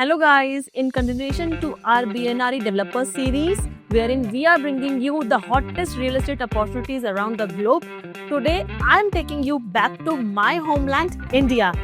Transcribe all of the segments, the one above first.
Hello guys, in continuation to our BNRE developer series, wherein we are bringing you the hottest real estate opportunities around the globe. Today, I am taking you back to my homeland, India.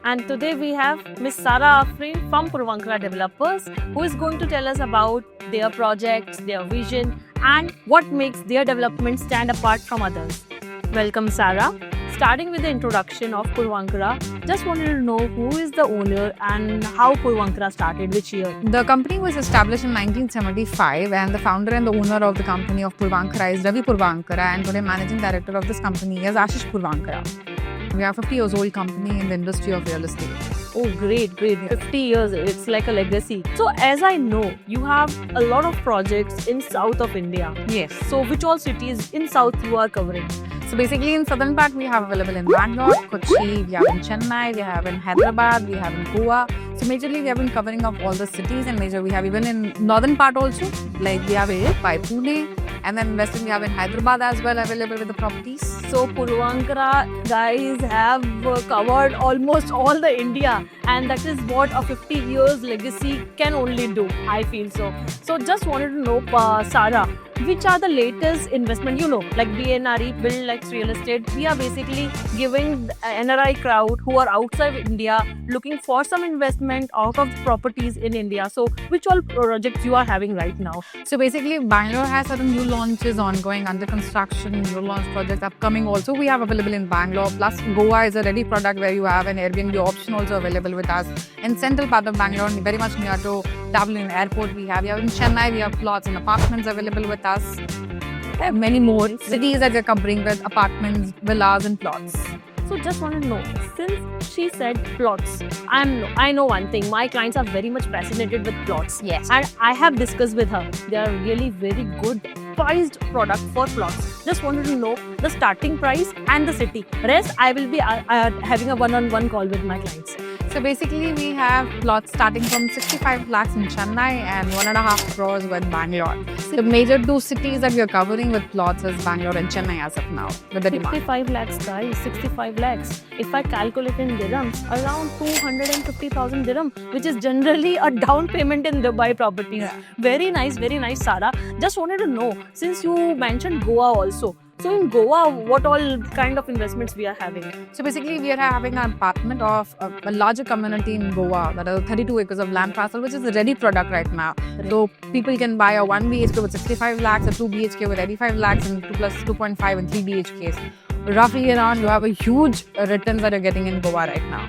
And today we have Miss Sara Afrin from Puravankara Developers, who is going to tell us about their projects, their vision, and what makes their development stand apart from others. Welcome, Sara. Starting with the introduction of Puravankara, just wanted to know who is the owner and how Puravankara started, which year? The company was established in 1975 and the founder and the owner of the company of Puravankara is Ravi Puravankara, and today managing director of this company is Ashish Puravankara. We are a 50 years old company in the industry of real estate. Oh, great. 50 years, it's like a legacy. So, as I know, you have a lot of projects in south of India. Yes. So, which all cities in south you are covering? So basically in southern part we have available in Bangalore, Kochi, we have in Chennai, we have in Hyderabad, we have in Goa. So majorly we have been covering of all the cities, and we have even in northern part also, like we have by Pune, and then western we have in Hyderabad as well available with the properties. So Puravankara guys have covered almost all the India, and that is what a 50 years legacy can only do, I feel so. So just wanted to know, Sara, which are the latest investment, like BNRE, Build Like Real Estate. We are basically giving the NRI crowd who are outside India looking for some investment out of properties in India. So which all projects you are having right now? So basically Bangalore has certain new launches ongoing, under construction, new launch projects upcoming also we have available in Bangalore. Plus Goa is a ready product where you have an Airbnb option also available with us. In central part of Bangalore, very much near to Dublin Airport we have in Chennai, we have plots and apartments available with us. There are many more cities that we're covering with apartments, villas and plots. So just want to know, since she said plots, I know one thing, my clients are very much fascinated with plots. Yes. And I have discussed with her, they are really very good priced product for plots. Just wanted to know the starting price and the city. Rest, I will be having a one-on-one call with my clients. So basically we have plots starting from 65 lakhs in Chennai and 1.5 crores with Bangalore. The major two cities that we are covering with plots is Bangalore and Chennai as of now with the demand. 65 lakhs guys, 65 lakhs. If I calculate in dirhams, around 250,000 dirham, which is generally a down payment in Dubai properties. Yeah. Very nice, Sara. Just wanted to know, since you mentioned Goa also. So in Goa, what all kind of investments we are having? So basically we are having an apartment of a larger community in Goa that is 32 acres of land parcel, which is a ready product right now. So people can buy a 1 BHK with 65 lakhs, a 2 BHK with 85 lakhs and 2 plus 2.5 and 3 BHKs. Roughly around you have a huge returns that you're getting in Goa right now.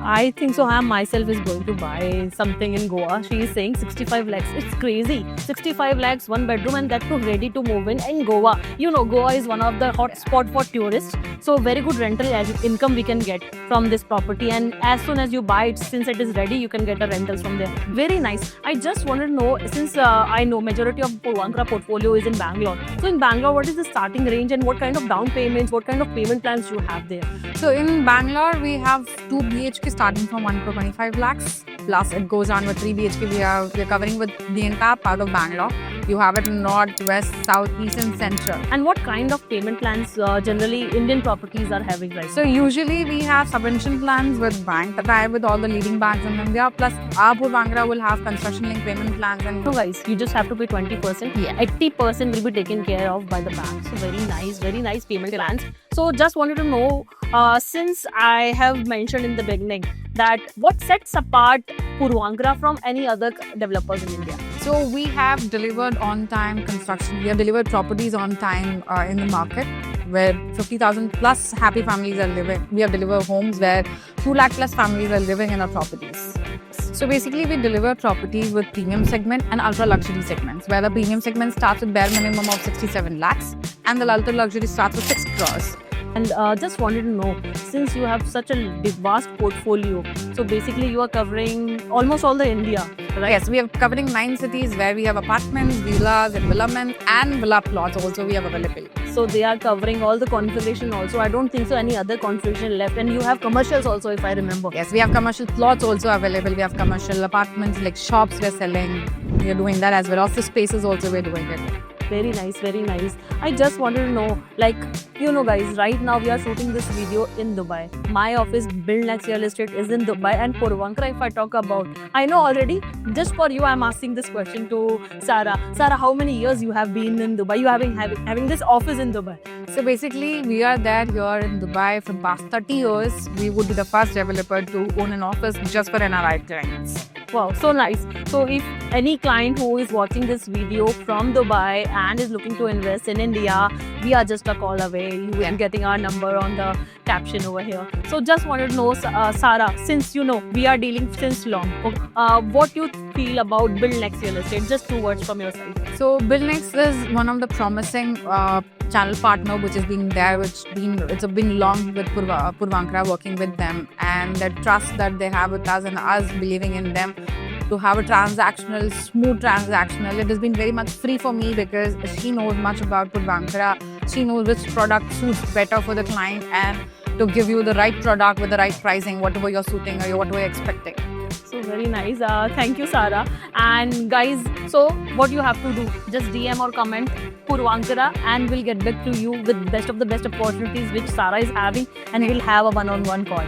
I think so. I myself is going to buy something in Goa. She is saying 65 lakhs. It's crazy. 65 lakhs, one bedroom, and that too ready to move in Goa. Goa is one of the hot spot for tourists. So very good rental income we can get from this property. And as soon as you buy it, since it is ready, you can get the rentals from there. Very nice. I just wanted to know, since I know majority of Puravankara portfolio is in Bangalore. So in Bangalore, what is the starting range and what kind of down payments, what kind of payment plans you have there? So in Bangalore, we have 2 BHK starting from 1.25 lakhs. Plus it goes on with 3 BHK. We are covering with the entire part of Bangalore. You have it in north, west, south, east and central. And what kind of payment plans generally Indian properties are having right now? So usually we have subvention plans with bank that tie with all the leading banks in India. Plus our Puravankara will have construction linked payment plans. And So guys, you just have to pay 20%. Yeah. 80% will be taken care of by the bank. So very nice payment plans. So just wanted to know, since I have mentioned in the beginning that what sets apart Puravankara from any other developers in India? So we have delivered on-time construction. We have delivered properties on time in the market where 50,000 plus happy families are living. We have delivered homes where 2 lakh plus families are living in our properties. So basically we deliver properties with premium segment and ultra luxury segments, where the premium segment starts with bare minimum of 67 lakhs and the ultra luxury starts with 6 crores. And just wanted to know, since you have such a vast portfolio, so basically you are covering almost all the India, right? Yes, we are covering 9 cities where we have apartments, villas, developments and villa plots also we have available. So they are covering all the configuration also. I don't think so any other configuration left. And you have commercials also, if I remember. Yes, we have commercial plots also available. We have commercial apartments like shops we're selling. We are doing that as well. Office spaces also we're doing it. Very nice, very nice. I just wanted to know, like, you know, guys, right now we are shooting this video in Dubai. My office, Build Next Real Estate, is in Dubai, and Puravankara, if I talk about, I know already. Just for you, I'm asking this question to Sarah. Sarah, how many years you have been in Dubai? You having this office in Dubai? So basically, we are there here in Dubai for the past 30 years. We would be the first developer to own an office just for NRI clients. Wow, so nice. So if any client who is watching this video from Dubai and is looking to invest in India, we are just a call away. You will be getting our number on the caption over here. So just wanted to know, Sarah, since you know we are dealing since long, what you feel about Build Next Real Estate? Just 2 words from your side. So BuildNext is one of the promising channel partner which has been there, it's been long with Puravankara, working with them, and the trust that they have with us and us believing in them to have a smooth transactional. It has been very much free for me because she knows much about Puravankara. She knows which product suits better for the client and to give you the right product with the right pricing, whatever you're suiting or whatever you're expecting. So very nice. Thank you, Sarah. And guys, so what you have to do, just DM or comment Puravankara, and we'll get back to you with best of the best opportunities which Sarah is having, and we'll have a one-on-one call.